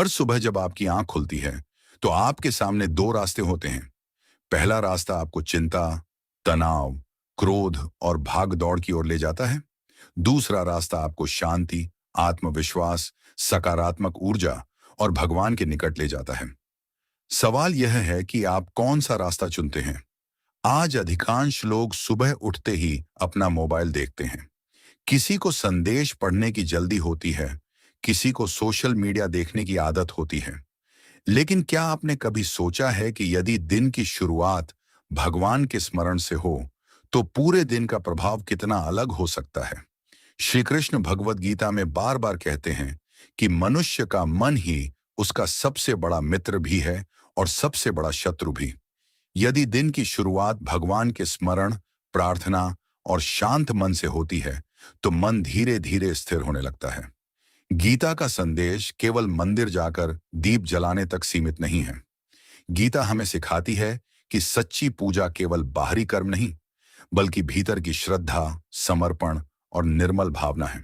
हर सुबह जब आपकी आंख खुलती है तो आपके सामने दो रास्ते होते हैं। पहला रास्ता आपको चिंता, तनाव, क्रोध और भाग दौड़ की ओर ले जाता है। दूसरा रास्ता आपको शांति, आत्मविश्वास, सकारात्मक ऊर्जा और भगवान के निकट ले जाता है। सवाल यह है कि आप कौन सा रास्ता चुनते हैं। आज अधिकांश लोग सुबह उठते ही अपना मोबाइल देखते हैं। किसी को संदेश पढ़ने की जल्दी होती है, किसी को सोशल मीडिया देखने की आदत होती है। लेकिन क्या आपने कभी सोचा है कि यदि दिन की शुरुआत भगवान के स्मरण से हो तो पूरे दिन का प्रभाव कितना अलग हो सकता है। श्री कृष्ण भगवद गीता में बार बार कहते हैं कि मनुष्य का मन ही उसका सबसे बड़ा मित्र भी है और सबसे बड़ा शत्रु भी। यदि दिन की शुरुआत भगवान के स्मरण, प्रार्थना और शांत मन से होती है तो मन धीरे धीरे स्थिर होने लगता है। गीता का संदेश केवल मंदिर जाकर दीप जलाने तक सीमित नहीं है। गीता हमें सिखाती है कि सच्ची पूजा केवल बाहरी कर्म नहीं, बल्कि भीतर की श्रद्धा, समर्पण और निर्मल भावना है।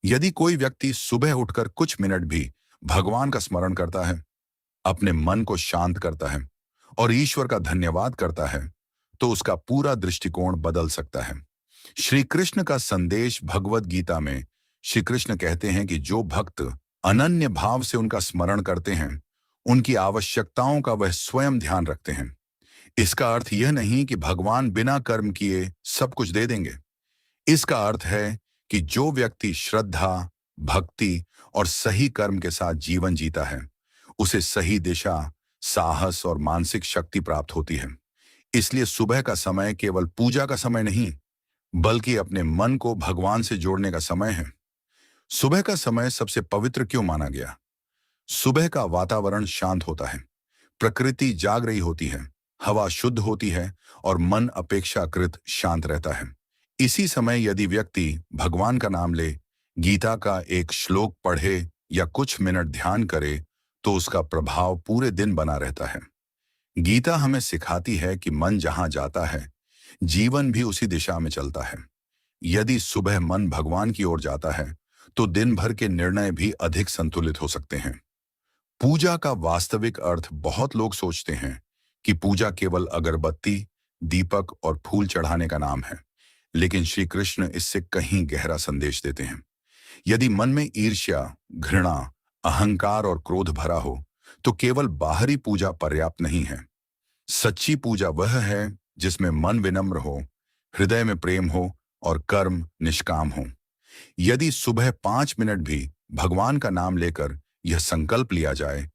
यदि कोई व्यक्ति सुबह उठकर कुछ मिनट भी भगवान का स्मरण करता है, अपने मन को शांत करता है और ईश्वर का धन्यवाद करता है, तो उसका पूरा दृष्टिकोण बदल सकता है। श्री कृष्ण का संदेश भगवद गीता में श्री कृष्ण कहते हैं कि जो भक्त अनन्य भाव से उनका स्मरण करते हैं, उनकी आवश्यकताओं का वह स्वयं ध्यान रखते हैं। इसका अर्थ यह नहीं कि भगवान बिना कर्म किए सब कुछ दे देंगे। इसका अर्थ है कि जो व्यक्ति श्रद्धा, भक्ति और सही कर्म के साथ जीवन जीता है, उसे सही दिशा, साहस और मानसिक शक्ति प्राप्त होती है। इसलिए सुबह का समय केवल पूजा का समय नहीं, बल्कि अपने मन को भगवान से जोड़ने का समय है। सुबह का समय सबसे पवित्र क्यों माना गया? सुबह का वातावरण शांत होता है, प्रकृति जाग रही होती है, हवा शुद्ध होती है और मन अपेक्षाकृत शांत रहता है। इसी समय यदि व्यक्ति भगवान का नाम ले, गीता का एक श्लोक पढ़े या कुछ मिनट ध्यान करे, तो उसका प्रभाव पूरे दिन बना रहता है। गीता हमें सिखाती है कि मन जहां जाता है, जीवन भी उसी दिशा में चलता है। यदि सुबह मन भगवान की ओर जाता है, तो दिन भर के निर्णय भी अधिक संतुलित हो सकते हैं। पूजा का वास्तविक अर्थ बहुत लोग सोचते हैं कि पूजा केवल अगरबत्ती, दीपक और फूल चढ़ाने का नाम है। लेकिन श्री कृष्ण इससे कहीं गहरा संदेश देते हैं। यदि मन में ईर्ष्या, घृणा, अहंकार और क्रोध भरा हो, तो केवल बाहरी पूजा पर्याप्त नहीं है। सच्ची पूजा वह है जिसमें मन विनम्र हो, हृदय में प्रेम हो और कर्म निष्काम हो। यदि सुबह 5 मिनट भी भगवान का नाम लेकर यह संकल्प लिया जाए,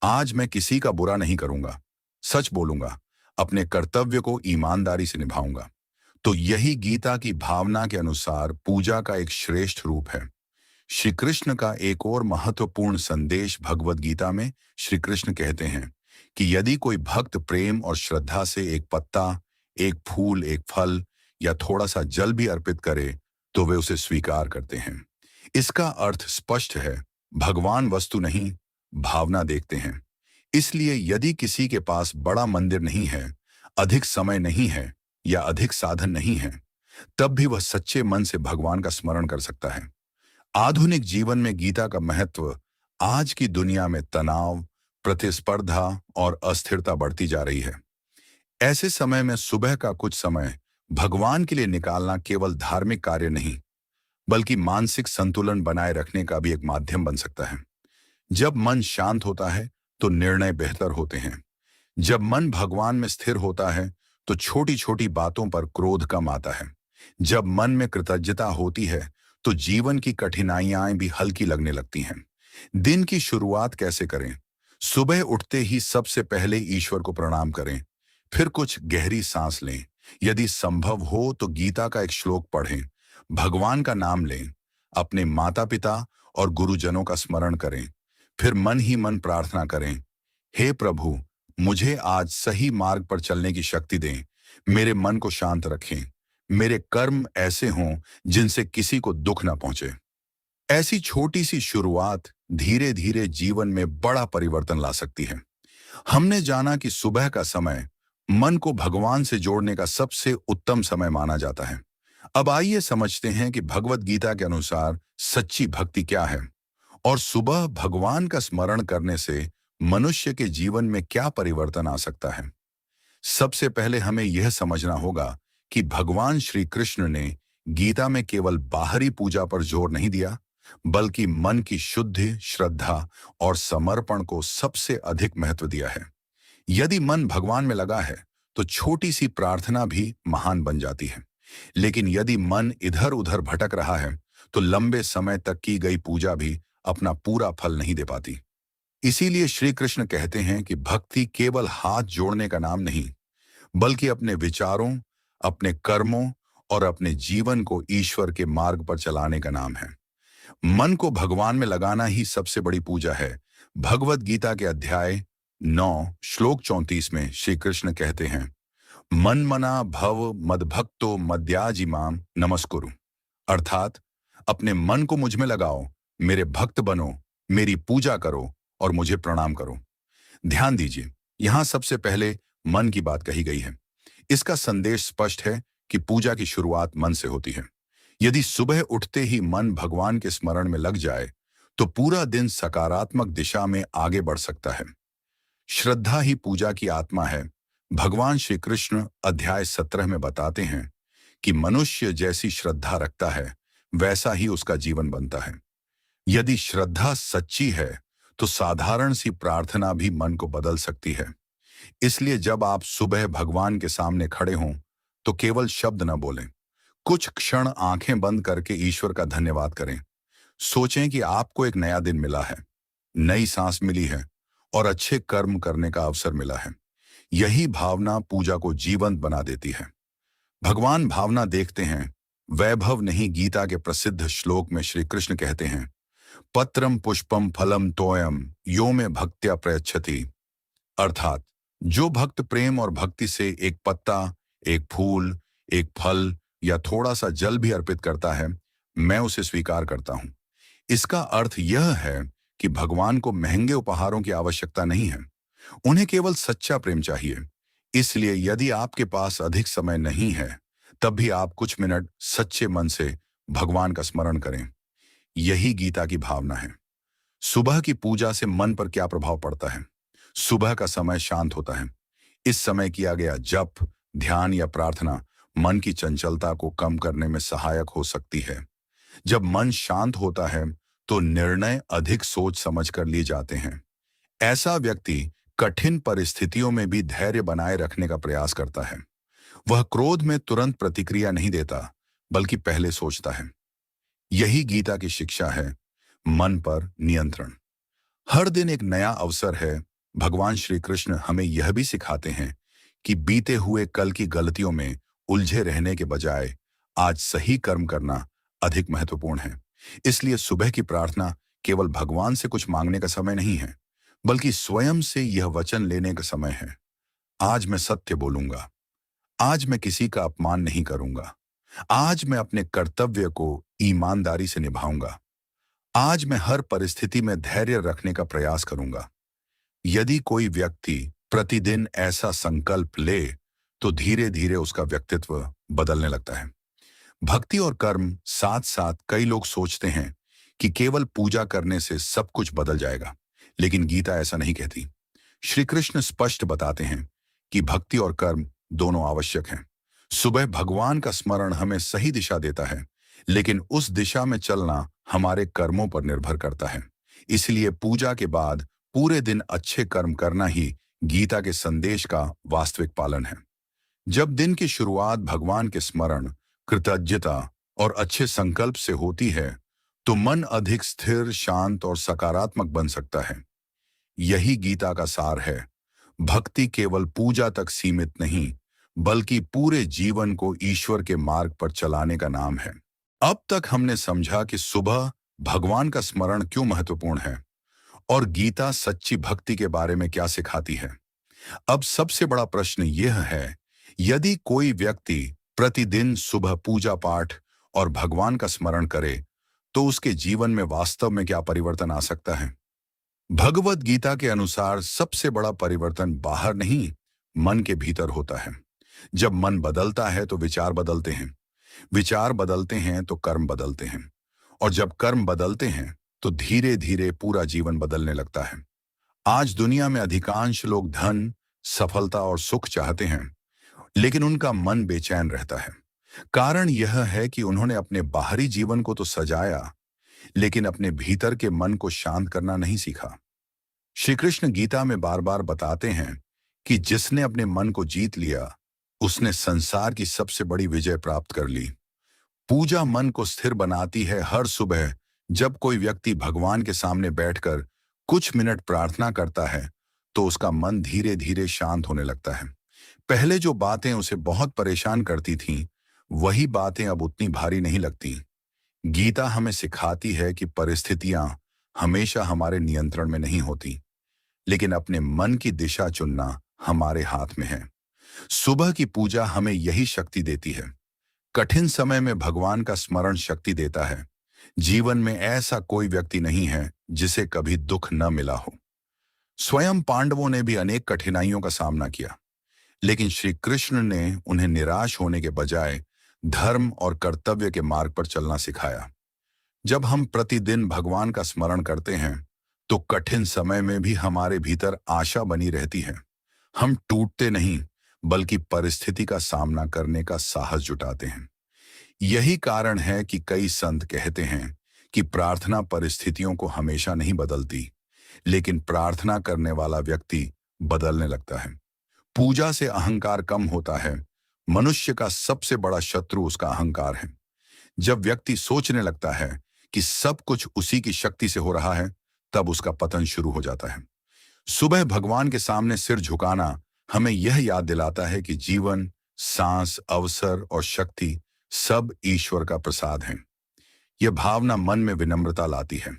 आज मैं किसी का बुरा नहीं करूंगा, सच बोलूंगा, अपने कर्तव्य को ईमानदारी से निभाऊंगा, तो यही गीता की भावना के अनुसार पूजा का एक श्रेष्ठ रूप है। श्री कृष्ण का एक और महत्वपूर्ण संदेश भगवद गीता में श्री कृष्ण कहते हैं कि यदि कोई भक्त प्रेम और श्रद्धा से एक पत्ता, एक फूल, एक फल या थोड़ा सा जल भी अर्पित करे, तो वे उसे स्वीकार करते हैं। इसका अर्थ स्पष्ट है, भगवान वस्तु नहीं, भावना देखते हैं। इसलिए यदि किसी के पास बड़ा मंदिर नहीं है, अधिक समय नहीं है या अधिक साधन नहीं है, तब भी वह सच्चे मन से भगवान का स्मरण कर सकता है। आधुनिक जीवन में गीता का महत्व आज की दुनिया में तनाव, प्रतिस्पर्धा और अस्थिरता बढ़ती जा रही है। ऐसे समय में सुबह का कुछ समय भगवान के लिए निकालना केवल धार्मिक कार्य नहीं, बल्कि मानसिक संतुलन बनाए रखने का भी एक माध्यम बन सकता है। जब मन शांत होता है तो निर्णय बेहतर होते हैं। जब मन भगवान में स्थिर होता है तो छोटी छोटी बातों पर क्रोध कम आता है। जब मन में कृतज्ञता होती है तो जीवन की कठिनाइयां भी हल्की लगने लगती हैं। दिन की शुरुआत कैसे करें? सुबह उठते ही सबसे पहले ईश्वर को प्रणाम करें, फिर कुछ गहरी सांस लें। यदि संभव हो तो गीता का एक श्लोक पढ़ें, भगवान का नाम लें, अपने माता पिता और गुरुजनों का स्मरण करें, फिर मन ही मन प्रार्थना करें, हे प्रभु, मुझे आज सही मार्ग पर चलने की शक्ति दें, मेरे मन को शांत रखें, मेरे कर्म ऐसे हों जिनसे किसी को दुख न पहुंचे। ऐसी छोटी सी शुरुआत धीरे धीरे जीवन में बड़ा परिवर्तन ला सकती है। हमने जाना कि सुबह का समय मन को भगवान से जोड़ने का सबसे उत्तम समय माना जाता है। अब आइए समझते हैं कि भगवद गीता के अनुसार सच्ची भक्ति क्या है और सुबह भगवान का स्मरण करने से मनुष्य के जीवन में क्या परिवर्तन आ सकता है। सबसे पहले हमें यह समझना होगा कि भगवान श्री कृष्ण ने गीता में केवल बाहरी पूजा पर जोर नहीं दिया, बल्कि मन की शुद्धि, श्रद्धा और समर्पण को सबसे अधिक महत्व दिया है। यदि मन भगवान में लगा है, तो छोटी सी प्रार्थना भी महान बन जाती है। लेकिन यदि मन इधर उधर भटक रहा है, तो लंबे समय तक की गई पूजा भी अपना पूरा फल नहीं दे पाती। इसीलिए श्री कृष्ण कहते हैं कि भक्ति केवल हाथ जोड़ने का नाम नहीं, बल्कि अपने विचारों, अपने कर्मों और अपने जीवन को ईश्वर के मार्ग पर चलाने का नाम है। मन को भगवान में लगाना ही सबसे बड़ी पूजा है। भगवत गीता के अध्याय 9 श्लोक 34 में श्री कृष्ण कहते हैं, मन मना भव मदभक्तो मद्याजिमाम नमस्कुरु। अर्थात अपने मन को मुझ में लगाओ, मेरे भक्त बनो, मेरी पूजा करो और मुझे प्रणाम करो। ध्यान दीजिए, यहां सबसे पहले मन की बात कही गई है। इसका संदेश स्पष्ट है कि पूजा की शुरुआत मन से होती है। यदि सुबह उठते ही मन भगवान के स्मरण में लग जाए, तो पूरा दिन सकारात्मक दिशा में आगे बढ़ सकता है। श्रद्धा ही पूजा की आत्मा है। भगवान श्री कृष्ण अध्याय 17 में बताते हैं कि मनुष्य जैसी श्रद्धा रखता है, वैसा ही उसका जीवन बनता है। यदि श्रद्धा सच्ची है, तो साधारण सी प्रार्थना भी मन को बदल सकती है। इसलिए जब आप सुबह भगवान के सामने खड़े हों, तो केवल शब्द न बोलें। कुछ क्षण आंखें बंद करके ईश्वर का धन्यवाद करें। सोचें कि आपको एक नया दिन मिला है, नई सांस मिली है और अच्छे कर्म करने का अवसर मिला है। यही भावना पूजा को जीवंत बना देती है। भगवान भावना देखते हैं, वैभव नहीं। गीता के प्रसिद्ध श्लोक में श्री कृष्ण कहते हैं, पत्रम पुष्पम फलम तोयम यो में भक्त्या प्रयच्छति। अर्थात जो भक्त प्रेम और भक्ति से एक पत्ता, एक फूल, एक फल या थोड़ा सा जल भी अर्पित करता है, मैं उसे स्वीकार करता हूं। इसका अर्थ यह है कि भगवान को महंगे उपहारों की आवश्यकता नहीं है, उन्हें केवल सच्चा प्रेम चाहिए। इसलिए यदि आपके पास अधिक समय नहीं है, तब भी आप कुछ मिनट सच्चे मन से भगवान का स्मरण करें। यही गीता की भावना है। सुबह की पूजा से मन पर क्या प्रभाव पड़ता है? सुबह का समय शांत होता है। इस समय किया गया जप, ध्यान या प्रार्थना मन की चंचलता को कम करने में सहायक हो सकती है। जब मन शांत होता है, तो निर्णय अधिक सोच समझ कर लिए जाते हैं। ऐसा व्यक्ति कठिन परिस्थितियों में भी धैर्य बनाए रखने का प्रयास करता है। वह क्रोध में तुरंत प्रतिक्रिया नहीं देता, बल्कि पहले सोचता है। यही गीता की शिक्षा है, मन पर नियंत्रण। हर दिन एक नया अवसर है। भगवान श्री कृष्ण हमें यह भी सिखाते हैं कि बीते हुए कल की गलतियों में उलझे रहने के बजाय आज सही कर्म करना अधिक महत्वपूर्ण है। इसलिए सुबह की प्रार्थना केवल भगवान से कुछ मांगने का समय नहीं है, बल्कि स्वयं से यह वचन लेने का समय है। आज मैं सत्य बोलूंगा, आज मैं किसी का अपमान नहीं करूंगा, आज मैं अपने कर्तव्य को ईमानदारी से निभाऊंगा, आज मैं हर परिस्थिति में धैर्य रखने का प्रयास करूंगा। यदि कोई व्यक्ति प्रतिदिन ऐसा संकल्प ले, तो धीरे धीरे उसका व्यक्तित्व बदलने लगता है। भक्ति और कर्म साथ साथ। कई लोग सोचते हैं कि केवल पूजा करने से सब कुछ बदल जाएगा, लेकिन गीता ऐसा नहीं कहती। श्री कृष्ण स्पष्ट बताते हैं कि भक्ति और कर्म दोनों आवश्यक हैं। सुबह भगवान का स्मरण हमें सही दिशा देता है, लेकिन उस दिशा में चलना हमारे कर्मों पर निर्भर करता है। इसलिए पूजा के बाद पूरे दिन अच्छे कर्म करना ही गीता के संदेश का वास्तविक पालन है। जब दिन की शुरुआत भगवान के स्मरण, कृतज्ञता और अच्छे संकल्प से होती है, तो मन अधिक स्थिर, शांत और सकारात्मक बन सकता है। यही गीता का सार है। भक्ति केवल पूजा तक सीमित नहीं, बल्कि पूरे जीवन को ईश्वर के मार्ग पर चलाने का नाम है। अब तक हमने समझा कि सुबह भगवान का स्मरण क्यों महत्वपूर्ण है और गीता सच्ची भक्ति के बारे में क्या सिखाती है। अब सबसे बड़ा प्रश्न यह है, यदि कोई व्यक्ति प्रतिदिन सुबह पूजा पाठ और भगवान का स्मरण करे, तो उसके जीवन में वास्तव में क्या परिवर्तन आ सकता है? भगवत गीता के अनुसार सबसे बड़ा परिवर्तन बाहर नहीं, मन के भीतर होता है। जब मन बदलता है, तो विचार बदलते हैं, विचार बदलते हैं तो कर्म बदलते हैं, और जब कर्म बदलते हैं, तो धीरे धीरे पूरा जीवन बदलने लगता है। आज दुनिया में अधिकांश लोग धन, सफलता और सुख चाहते हैं, लेकिन उनका मन बेचैन रहता है। कारण यह है कि उन्होंने अपने बाहरी जीवन को तो सजाया, लेकिन अपने भीतर के मन को शांत करना नहीं सीखा। श्री कृष्ण गीता में बार बार बताते हैं कि जिसने अपने मन को जीत लिया, उसने संसार की सबसे बड़ी विजय प्राप्त कर ली। पूजा मन को स्थिर बनाती है। हर सुबह जब कोई व्यक्ति भगवान के सामने बैठकर कुछ मिनट प्रार्थना करता है, तो उसका मन धीरे धीरे शांत होने लगता है। पहले जो बातें उसे बहुत परेशान करती थीं, वही बातें अब उतनी भारी नहीं लगती। गीता हमें सिखाती है कि परिस्थितियां हमेशा हमारे नियंत्रण में नहीं होती, लेकिन अपने मन की दिशा चुनना हमारे हाथ में है। सुबह की पूजा हमें यही शक्ति देती है। कठिन समय में भगवान का स्मरण शक्ति देता है। जीवन में ऐसा कोई व्यक्ति नहीं है जिसे कभी दुख न मिला हो। स्वयं पांडवों ने भी अनेक कठिनाइयों का सामना किया, लेकिन श्री कृष्ण ने उन्हें निराश होने के बजाय धर्म और कर्तव्य के मार्ग पर चलना सिखाया। जब हम प्रतिदिन भगवान का स्मरण करते हैं, तो कठिन समय में भी हमारे भीतर आशा बनी रहती है। हम टूटते नहीं, बल्कि परिस्थिति का सामना करने का साहस जुटाते हैं। यही कारण है कि कई संत कहते हैं कि प्रार्थना परिस्थितियों को हमेशा नहीं बदलती, लेकिन प्रार्थना करने वाला व्यक्ति बदलने लगता है। पूजा से अहंकार कम होता है। मनुष्य का सबसे बड़ा शत्रु उसका अहंकार है। जब व्यक्ति सोचने लगता है कि सब कुछ उसी की शक्ति से हो रहा है, तब उसका पतन शुरू हो जाता है। सुबह भगवान के सामने सिर झुकाना हमें यह याद दिलाता है कि जीवन, सांस, अवसर और शक्ति सब ईश्वर का प्रसाद हैं। यह भावना मन में विनम्रता लाती है,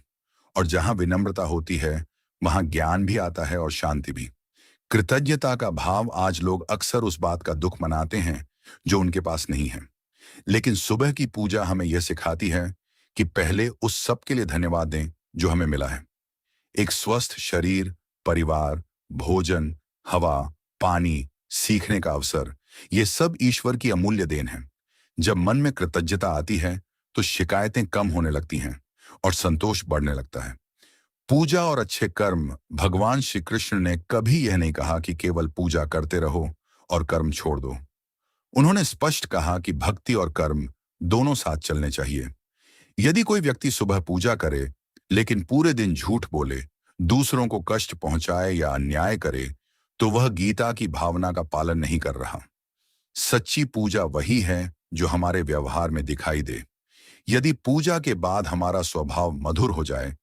और जहां विनम्रता होती है, वहां ज्ञान भी आता है और शांति भी। कृतज्ञता का भाव आज लोग अक्सर उस बात का दुख मनाते हैं जो उनके पास नहीं है, लेकिन सुबह की पूजा हमें यह सिखाती है कि पहले उस सब के लिए धन्यवाद दें जो हमें मिला है। एक स्वस्थ शरीर, परिवार, भोजन, हवा, पानी, सीखने का अवसर, ये सब ईश्वर की अमूल्य देन है। जब मन में कृतज्ञता आती है, तो शिकायतें कम होने लगती हैं और संतोष बढ़ने लगता है। पूजा और अच्छे कर्म, भगवान श्री कृष्ण ने कभी यह नहीं कहा कि केवल पूजा करते रहो और कर्म छोड़ दो। उन्होंने स्पष्ट कहा कि भक्ति और कर्म दोनों साथ चलने चाहिए। यदि कोई व्यक्ति सुबह पूजा करे, लेकिन पूरे दिन झूठ बोले, दूसरों को कष्ट पहुंचाए या अन्याय करे, तो वह गीता की भावना का पालन नहीं कर रहा। सच्ची पूजा वही है जो हमारे व्यवहार में दिखाई दे। यदि पूजा के बाद हमारा स्वभाव मधुर हो जाए,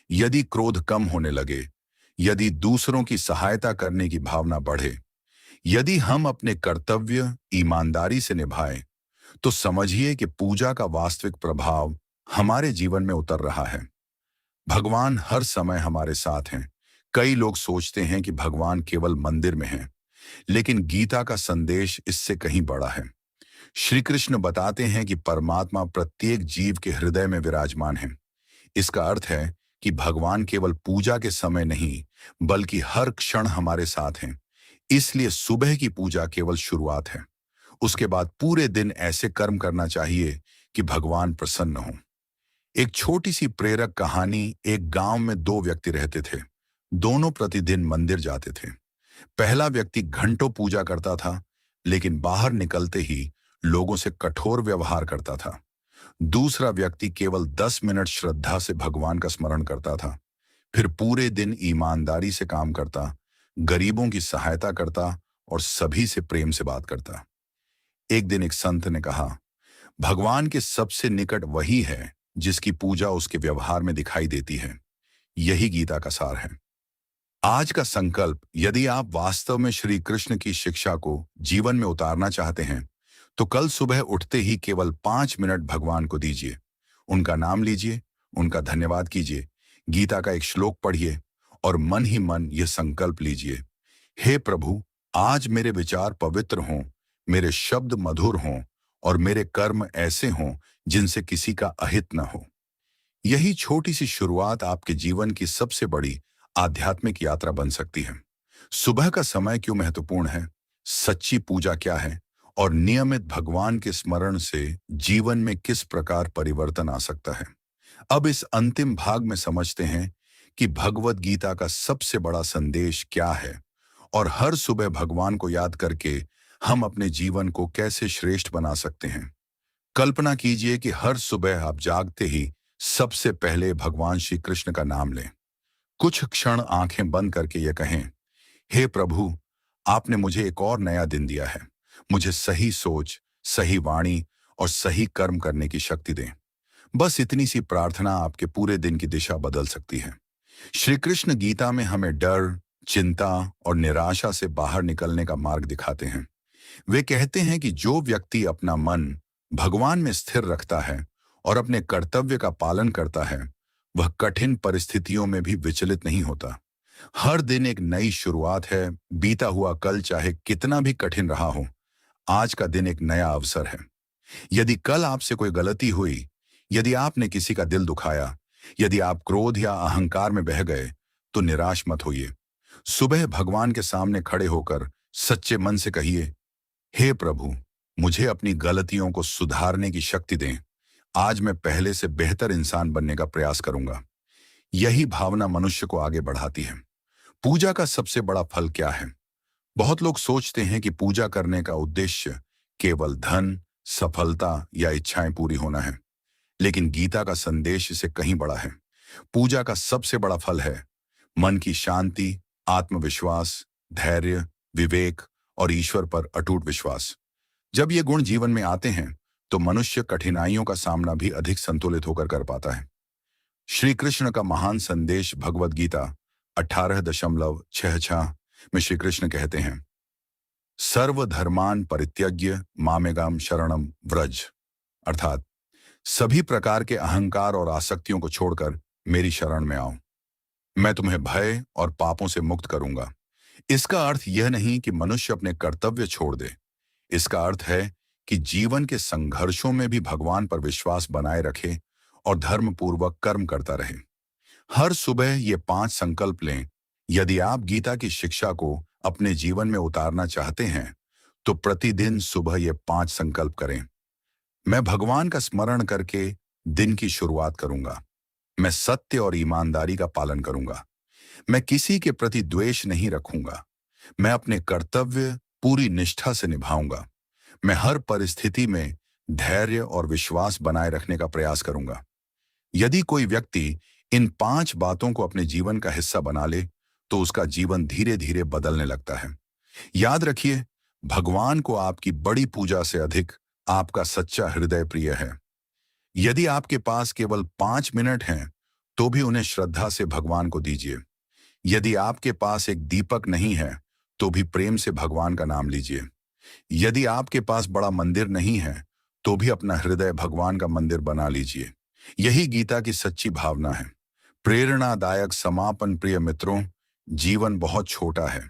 यदि क्रोध कम होने लगे, यदि दूसरों की सहायता करने की भावना बढ़े, यदि हम अपने कर्तव्य ईमानदारी से निभाएं, तो समझिए कि पूजा का वास्तविक प्रभाव हमारे जीवन में उतर रहा है। भगवान हर समय हमारे साथ हैं। कई लोग सोचते हैं कि भगवान केवल मंदिर में हैं, लेकिन गीता का संदेश इससे कहीं बड़ा है। श्री कृष्ण बताते हैं कि परमात्मा प्रत्येक जीव के हृदय में विराजमान है। इसका अर्थ है कि भगवान केवल पूजा के समय नहीं, बल्कि हर क्षण हमारे साथ हैं। इसलिए सुबह की पूजा केवल शुरुआत है। उसके बाद पूरे दिन ऐसे कर्म करना चाहिए कि भगवान प्रसन्न हो। एक छोटी सी प्रेरक कहानी। एक गांव में दो व्यक्ति रहते थे। दोनों प्रतिदिन मंदिर जाते थे। पहला व्यक्ति घंटों पूजा करता था, लेकिन बाहर निकलते ही लोगों से कठोर व्यवहार करता था। दूसरा व्यक्ति केवल 10 मिनट श्रद्धा से भगवान का स्मरण करता था, फिर पूरे दिन ईमानदारी से काम करता, गरीबों की सहायता करता और सभी से प्रेम से बात करता। एक दिन एक संत ने कहा, भगवान के सबसे निकट वही है जिसकी पूजा उसके व्यवहार में दिखाई देती है। यही गीता का सार है। आज का संकल्प, यदि आप वास्तव में श्री कृष्ण की शिक्षा को जीवन में उतारना चाहते हैं, तो कल सुबह उठते ही केवल 5 मिनट भगवान को दीजिए। उनका नाम लीजिए, उनका धन्यवाद कीजिए, गीता का एक श्लोक पढ़िए और मन ही मन यह संकल्प लीजिए, हे प्रभु, आज मेरे विचार पवित्र हों, मेरे शब्द मधुर हों और मेरे कर्म ऐसे हों जिनसे किसी का अहित न हो। यही छोटी सी शुरुआत आपके जीवन की सबसे बड़ी आध्यात्मिक यात्रा बन सकती है। सुबह का समय क्यों महत्वपूर्ण है, सच्ची पूजा क्या है और नियमित भगवान के स्मरण से जीवन में किस प्रकार परिवर्तन आ सकता है, अब इस अंतिम भाग में समझते हैं कि भगवत गीता का सबसे बड़ा संदेश क्या है और हर सुबह भगवान को याद करके हम अपने जीवन को कैसे श्रेष्ठ बना सकते हैं। कल्पना कीजिए कि हर सुबह आप जागते ही सबसे पहले भगवान श्री कृष्ण का नाम लें। कुछ क्षण आंखें बंद करके ये कहें, हे प्रभु, आपने मुझे एक और नया दिन दिया है। मुझे सही सोच, सही वाणी और सही कर्म करने की शक्ति दें। बस इतनी सी प्रार्थना आपके पूरे दिन की दिशा बदल सकती है। श्री कृष्ण गीता में हमें डर, चिंता और निराशा से बाहर निकलने का मार्ग दिखाते हैं। वे कहते हैं कि जो व्यक्ति अपना मन भगवान में स्थिर रखता है और अपने कर्तव्य का पालन करता है, वह कठिन परिस्थितियों में भी विचलित नहीं होता। हर दिन एक नई शुरुआत है। बीता हुआ कल चाहे कितना भी कठिन रहा हो, आज का दिन एक नया अवसर है। यदि कल आपसे कोई गलती हुई, यदि आपने किसी का दिल दुखाया, यदि आप क्रोध या अहंकार में बह गए, तो निराश मत होइए। सुबह भगवान के सामने खड़े होकर सच्चे मन से कहिए, हे प्रभु, मुझे अपनी गलतियों को सुधारने की शक्ति दें। आज मैं पहले से बेहतर इंसान बनने का प्रयास करूंगा। यही भावना मनुष्य को आगे बढ़ाती है। पूजा का सबसे बड़ा फल क्या है? बहुत लोग सोचते हैं कि पूजा करने का उद्देश्य केवल धन, सफलता या इच्छाएं पूरी होना है। लेकिन गीता का संदेश इससे कहीं बड़ा है। पूजा का सबसे बड़ा फल है मन की शांति, आत्मविश्वास, धैर्य, विवेक और ईश्वर पर अटूट विश्वास। जब ये गुण जीवन में आते हैं, तो मनुष्य कठिनाइयों का सामना भी अधिक संतुलित होकर कर पाता है। श्री कृष्ण का महान संदेश भगवत गीता 18.66 में श्री कृष्ण कहते हैं, सर्वधर्मान परित्यज्य मामेगाम शरणम व्रज, अर्थात सभी प्रकार के अहंकार और आसक्तियों को छोड़कर मेरी शरण में आओ। मैं तुम्हें भय और पापों से मुक्त करूंगा। इसका अर्थ यह नहीं कि मनुष्य अपने कर्तव्य छोड़ दे। इसका अर्थ है कि जीवन के संघर्षों में भी भगवान पर विश्वास बनाए रखे और धर्मपूर्वक कर्म करता रहे। हर सुबह ये 5 संकल्प लें। यदि आप गीता की शिक्षा को अपने जीवन में उतारना चाहते हैं, तो प्रतिदिन सुबह ये 5 संकल्प करें। मैं भगवान का स्मरण करके दिन की शुरुआत करूंगा। मैं सत्य और ईमानदारी का पालन करूंगा। मैं किसी के प्रति द्वेष नहीं रखूंगा। मैं अपने कर्तव्य पूरी निष्ठा से निभाऊंगा। मैं हर परिस्थिति में धैर्य और विश्वास बनाए रखने का प्रयास करूंगा। यदि कोई व्यक्ति इन 5 बातों को अपने जीवन का हिस्सा बना ले, तो उसका जीवन धीरे धीरे बदलने लगता है। याद रखिए, भगवान को आपकी बड़ी पूजा से अधिक आपका सच्चा हृदय प्रिय है। यदि आपके पास केवल 5 मिनट हैं, तो भी उन्हें श्रद्धा से भगवान को दीजिए। यदि आपके पास एक दीपक नहीं है, तो भी प्रेम से भगवान का नाम लीजिए। यदि आपके पास बड़ा मंदिर नहीं है, तो भी अपना हृदय भगवान का मंदिर बना लीजिए। यही गीता की सच्ची भावना है। प्रेरणादायक समापन। प्रिय मित्रों, जीवन बहुत छोटा है।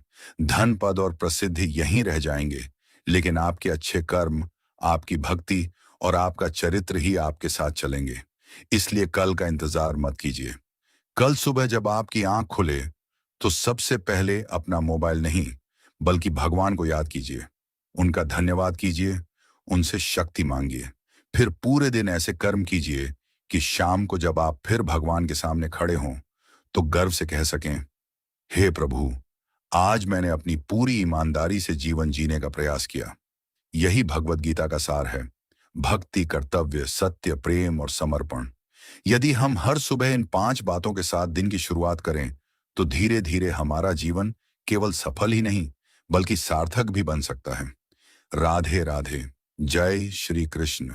धन, पद और प्रसिद्धि यहीं रह जाएंगे, लेकिन आपके अच्छे कर्म, आपकी भक्ति और आपका चरित्र ही आपके साथ चलेंगे। इसलिए कल का इंतजार मत कीजिए। कल सुबह जब आपकी आंख खुले, तो सबसे पहले अपना मोबाइल नहीं, बल्कि भगवान को याद कीजिए। उनका धन्यवाद कीजिए, उनसे शक्ति मांगिए। फिर पूरे दिन ऐसे कर्म कीजिए कि शाम को जब आप फिर भगवान के सामने खड़े हों, तो गर्व से कह सकें, हे प्रभु, आज मैंने अपनी पूरी ईमानदारी से जीवन जीने का प्रयास किया। यही भगवत गीता का सार है। भक्ति, कर्तव्य, सत्य, प्रेम और समर्पण। यदि हम हर सुबह इन 5 बातों के साथ दिन की शुरुआत करें, तो धीरे धीरे हमारा जीवन केवल सफल ही नहीं, बल्कि सार्थक भी बन सकता है। राधे राधे। जय श्री कृष्ण।